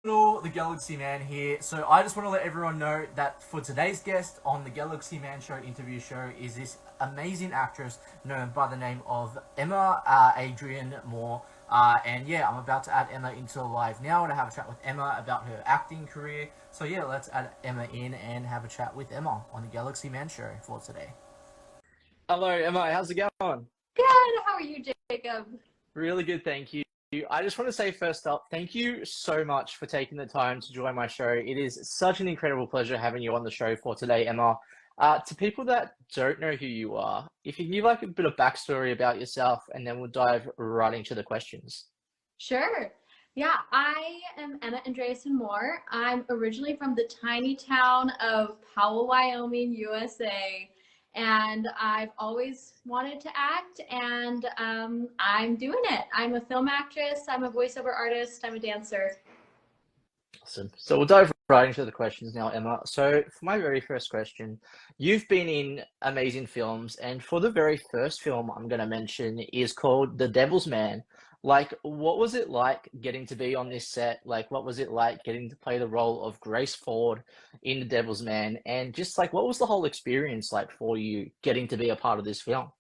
The Galaxy Man here. So I just want to let everyone know that for today's guest on the Galaxy Man Show interview show is this amazing actress known by the name of Emma Adrian Moore. And yeah, I'm about to add Emma into live now to have a chat with Emma about her acting career. So yeah, let's add Emma in and have a chat with Emma on the Galaxy Man Show for today. Hello, Emma. How's it going? Good. How are you, Jacob? Really good, thank you. I just want to say first up, thank you so much for taking the time to join my show. It is such an incredible pleasure having you on the show for today, Emma. To people that don't know who you are, if you can give like a bit of backstory about yourself, and then we'll dive right into the questions. Sure. Yeah, I am Emma Andreasen Moore. I'm originally from the tiny town of Powell, Wyoming, USA, and I've always wanted to act, and I'm doing it. I'm a film actress, I'm a voiceover artist, I'm a dancer. Awesome. So we'll dive right into the questions now, Emma. So for my very first question, you've been in amazing films, and for the very first film I'm going to mention is called The Devil's Man. Like, what was it like getting to be on this set? Like, what was it like getting to play the role of Grace Ford in The Devil's Man? And just like, what was the whole experience like for you getting to be a part of this film?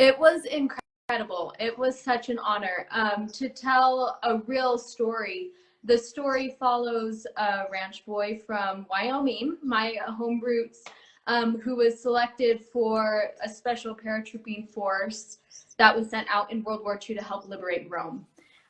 It was incredible. It was such an honor to tell a real story. The story follows a ranch boy from Wyoming, my home roots, who was selected for a special paratrooping force that was sent out in World War II to help liberate Rome.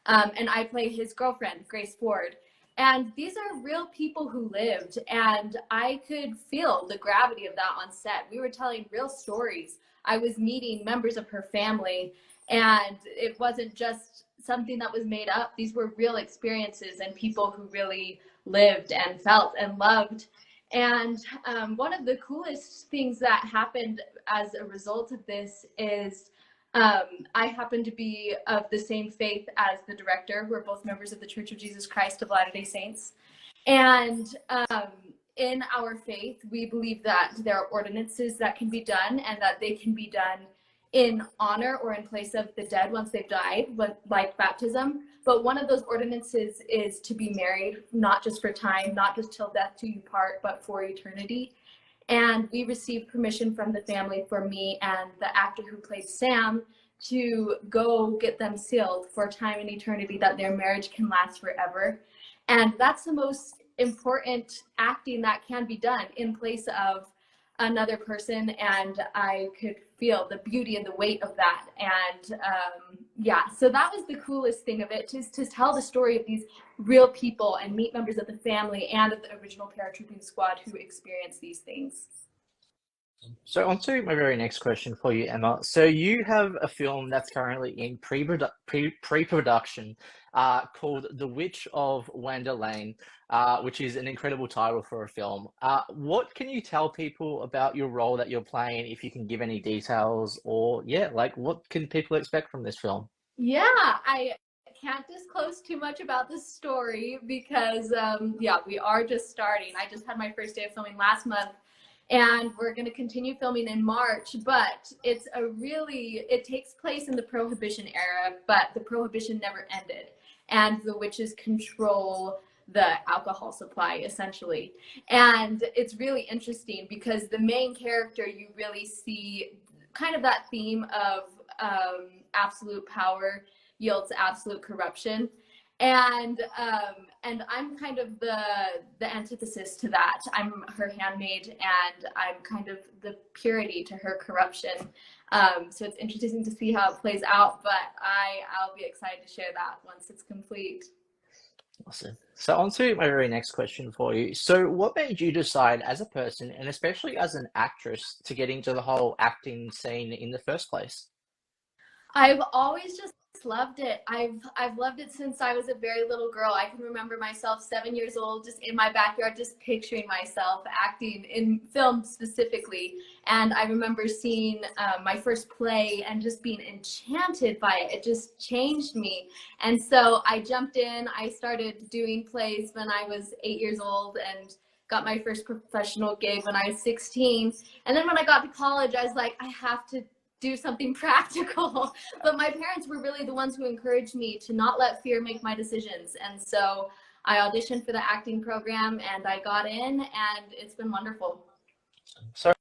And I play his girlfriend, Grace Ford. And these are real people who lived, and I could feel the gravity of that on set. We were telling real stories. I was meeting members of her family, and it wasn't just something that was made up. These were real experiences and people who really lived and felt and loved. And one of the coolest things that happened as a result of this is I happen to be of the same faith as the director. We're both members of the Church of Jesus Christ of Latter-day Saints. And in our faith, we believe that there are ordinances that can be done, and that they can be done in honor or in place of the dead once they've died, like baptism. But one of those ordinances is to be married, not just for time, not just till death do you part, but for eternity. And we received permission from the family for me and the actor who played Sam to go get them sealed for time and eternity, that their marriage can last forever. And that's the most important acting that can be done in place of another person. And I could feel the beauty and the weight of that. And yeah, so that was the coolest thing of it, to tell the story of these real people and meet members of the family and of the original paratrooping squad who experienced these things. So on to my very next question for you, Emma. So you have a film that's currently in pre-production called The Witch of Wanda Lane, which is an incredible title for a film. What can you tell people about your role that you're playing, if you can give any details, or yeah, like what can people expect from this film? Yeah, I can't disclose too much about the story because, yeah, we are just starting. I just had my first day of filming last month, and we're going to continue filming in March. But it takes place in the Prohibition era, but the Prohibition never ended, and the witches control the alcohol supply essentially. And it's really interesting because the main character, you really see kind of that theme of absolute power yields absolute corruption. And I'm kind of the antithesis to that. I'm her handmaid, and I'm kind of the purity to her corruption. So it's interesting to see how it plays out, but I'll be excited to share that once it's complete. Awesome. So on to my very next question for you. So what made you decide as a person, and especially as an actress, to get into the whole acting scene in the first place? I've always just loved it. I've loved it since I was a very little girl. I can remember myself 7 years old, just in my backyard, just picturing myself acting in film specifically. And I remember seeing my first play and just being enchanted by it. It just changed me. And so I jumped in. I started doing plays when I was 8 years old, and got my first professional gig when I was 16. And then when I got to college, I was like, I have to do something practical. But my parents were really the ones who encouraged me to not let fear make my decisions. And so I auditioned for the acting program and I got in, and it's been wonderful. So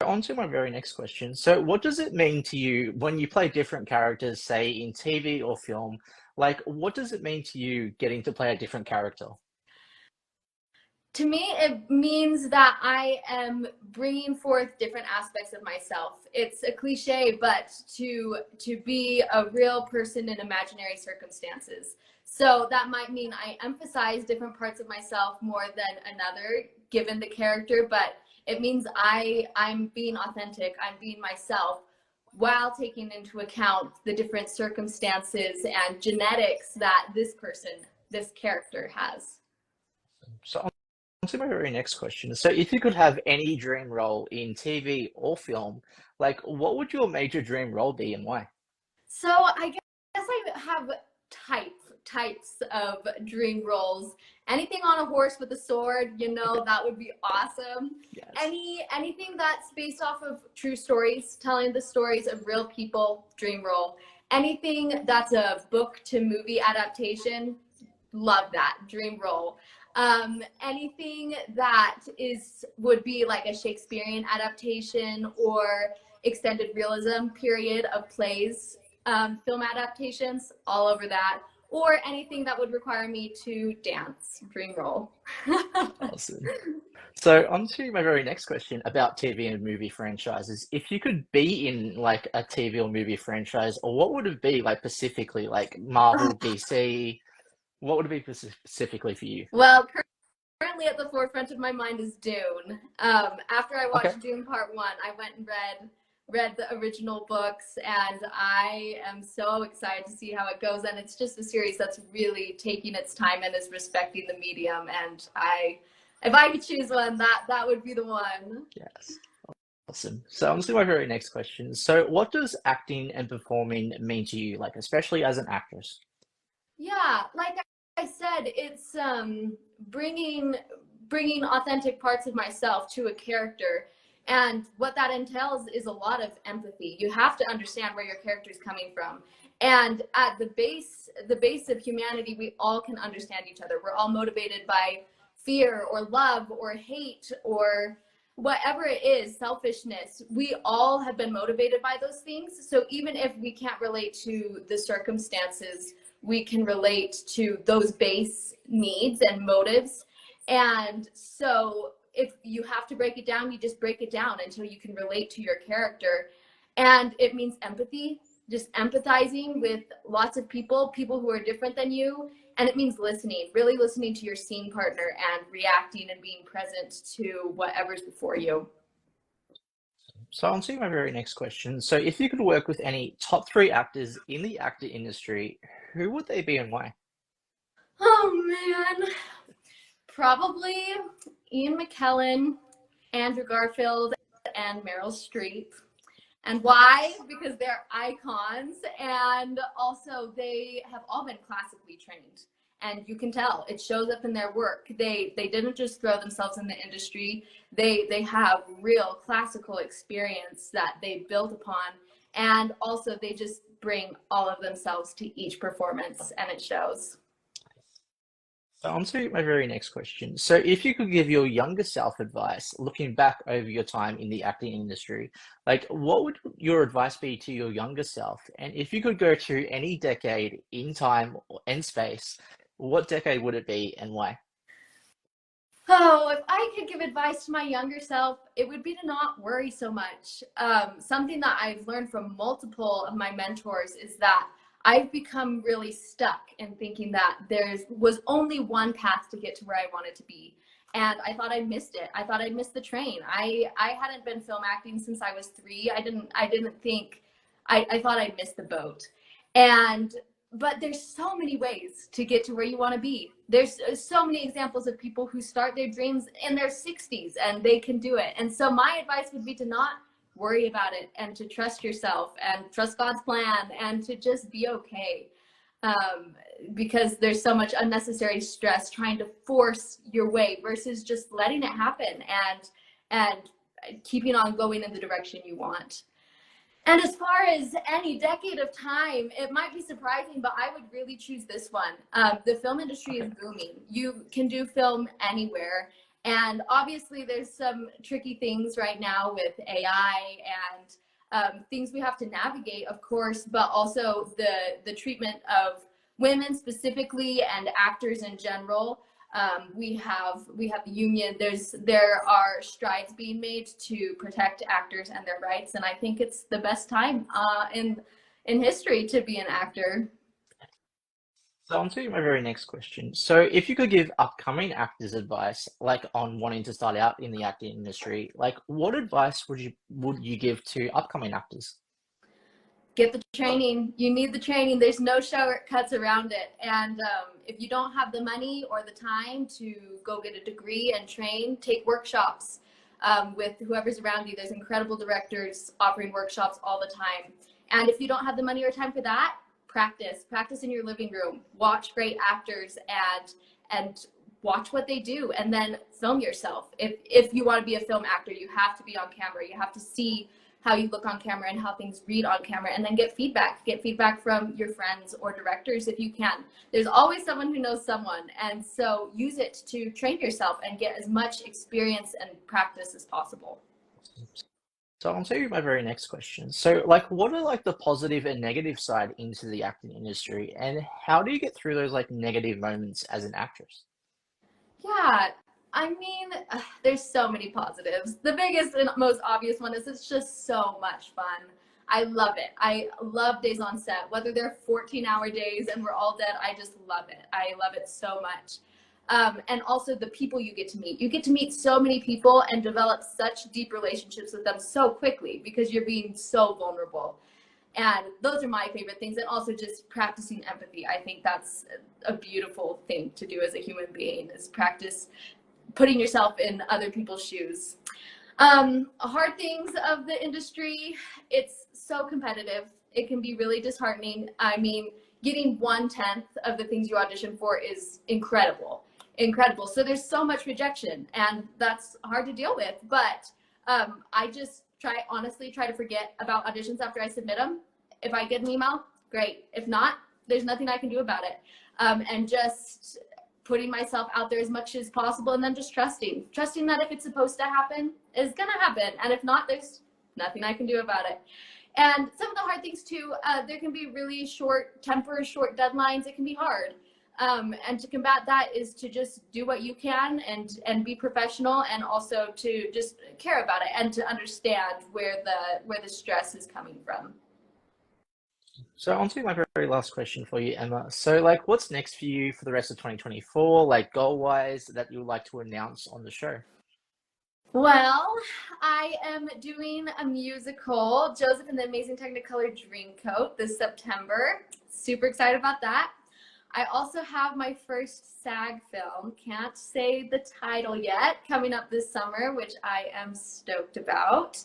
on to my very next question. So what does it mean to you when you play different characters, say in TV or film? Like, what does it mean to you getting to play a different character? To me, it means that I am bringing forth different aspects of myself. It's a cliche, but to be a real person in imaginary circumstances. So that might mean I emphasize different parts of myself more than another, given the character, but it means I'm being authentic, I'm being myself, while taking into account the different circumstances and genetics that this person, this character has. So on to my very next question. So if you could have any dream role in TV or film, like what would your major dream role be and why? So I guess I have types of dream roles. Anything on a horse with a sword, that would be awesome. Yes. Anything that's based off of true stories, telling the stories of real people, dream role. Anything that's a book to movie adaptation, love that, dream role. Anything that would be like a Shakespearean adaptation or extended realism period of plays, film adaptations, all over that. Or anything that would require me to dance, dream role. Awesome. So on to my very next question about TV and movie franchises. If you could be in like a TV or movie franchise, or what would it be like specifically, like Marvel, DC? What would it be specifically for you? Well, currently at the forefront of my mind is Dune. After I Okay. watched Dune Part 1, I went and read the original books, and I am so excited to see how it goes. And it's just a series that's really taking its time and is respecting the medium. And if I could choose one, that would be the one. Yes. Awesome. So on to my very next question. So what does acting and performing mean to you, like especially as an actress? Yeah, like I said, it's bringing bringing authentic parts of myself to a character, and what that entails is a lot of empathy. You have to understand where your character is coming from, and at the base of humanity, we all can understand each other. We're all motivated by fear or love or hate or whatever it is, selfishness. We all have been motivated by those things. So even if we can't relate to the circumstances, we can relate to those base needs and motives. And so if you have to break it down, you just break it down until you can relate to your character. And it means empathy, just empathizing with lots of people who are different than you. And it means listening, really listening to your scene partner and reacting and being present to whatever's before you. So on to my very next question. So if you could work with any top three actors in the actor industry, who would they be and why? Oh man, probably Ian McKellen, Andrew Garfield, and Meryl Streep. And why? Because they're icons, and also they have all been classically trained. And you can tell it shows up in their work. They didn't just throw themselves in the industry. They have real classical experience that they built upon, and also they just bring all of themselves to each performance, and it shows. So on to my very next question. So if you could give your younger self advice, looking back over your time in the acting industry, like what would your advice be to your younger self? And if you could go to any decade in time and space, what decade would it be and why? Oh, if I could give advice to my younger self, it would be to not worry so much. Something that I've learned from multiple of my mentors is that I've become really stuck in thinking that there was only one path to get to where I wanted to be. And I thought I missed it. I thought I missed the train. I hadn't been film acting since I was 3. I didn't think I thought I missed the boat. And but there's so many ways to get to where you want to be. There's so many examples of people who start their dreams in their 60s and they can do it. And so my advice would be to not worry about it and to trust yourself and trust God's plan and to just be okay. Because there's so much unnecessary stress trying to force your way versus just letting it happen and keeping on going in the direction you want. And as far as any decade of time, it might be surprising, but I would really choose this one. The film industry is Okay. booming. You can do film anywhere. And obviously, there's some tricky things right now with AI and things we have to navigate, of course, but also the treatment of women specifically and actors in general. We have the union. There are strides being made to protect actors and their rights, and I think it's the best time in history to be an actor. So on to my very next question. So if you could give upcoming actors advice, like on wanting to start out in the acting industry, like what advice would you give to upcoming actors? Get the training. You need the training. There's no shortcuts around it. And if you don't have the money or the time to go get a degree and train, take workshops with whoever's around you. There's incredible directors offering workshops all the time. And if you don't have the money or time for that, practice in your living room, watch great actors and watch what they do, and then film yourself. If you want to be a film actor, you have to be on camera. You have to see how you look on camera and how things read on camera, and then get feedback from your friends or directors if you can. There's always someone who knows someone, and so use it to train yourself and get as much experience and practice as possible. So on to my very next question. So like what are like the positive and negative side into the acting industry, and how do you get through those like negative moments as an actress? Yeah, I mean, there's so many positives. The biggest and most obvious one is it's just so much fun. I love it. I love days on set, whether they're 14-hour days and we're all dead. I just love it. I love it so much. And also the people you get to meet. You get to meet so many people and develop such deep relationships with them so quickly because you're being so vulnerable. And those are my favorite things. And also just practicing empathy. I think that's a beautiful thing to do as a human being, is practice putting yourself in other people's shoes. Hard things of the industry, it's so competitive. It can be really disheartening. I mean, getting 1/10 of the things you audition for is incredible. Incredible. So there's so much rejection, and that's hard to deal with. But I just honestly try to forget about auditions after I submit them. If I get an email, great. If not, there's nothing I can do about it. And just putting myself out there as much as possible, and then just trusting that if it's supposed to happen, it's gonna happen, and if not, there's nothing I can do about it. And some of the hard things too, there can be really short tempers, short deadlines. It can be hard, and to combat that is to just do what you can and be professional, and also to just care about it and to understand where the stress is coming from. So on to my very last question for you, Emma. So like what's next for you for the rest of 2024, like goal wise that you would like to announce on the show? Well, I am doing a musical, Joseph and the Amazing Technicolor Dreamcoat, this September. Super excited about that. I also have my first SAG film, can't say the title yet, coming up this summer, which I am stoked about.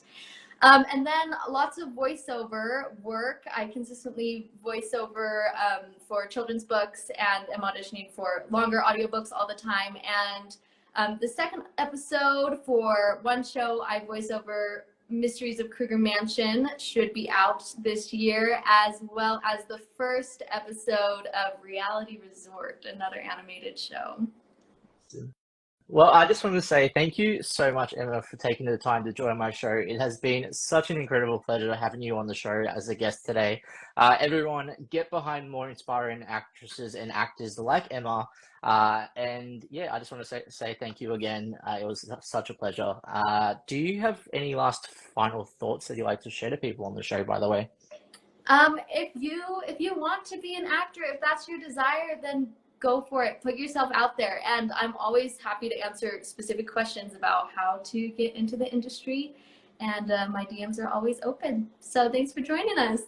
And then lots of voiceover work. I consistently voice over for children's books, and am auditioning for longer audiobooks all the time. And the second episode for one show I voice over, Mysteries of Kruger Mansion, should be out this year, as well as the first episode of Reality Resort, another animated show. Well, I just want to say thank you so much, Emma, for taking the time to join my show. It has been such an incredible pleasure having you on the show as a guest today. Everyone, get behind more inspiring actresses and actors like Emma. And yeah, I just want to say thank you again. It was such a pleasure. Do you have any last final thoughts that you'd like to share to people on the show, by the way? If you want to be an actor, if that's your desire, then go for it. Put yourself out there. And I'm always happy to answer specific questions about how to get into the industry. And my DMs are always open. So thanks for joining us.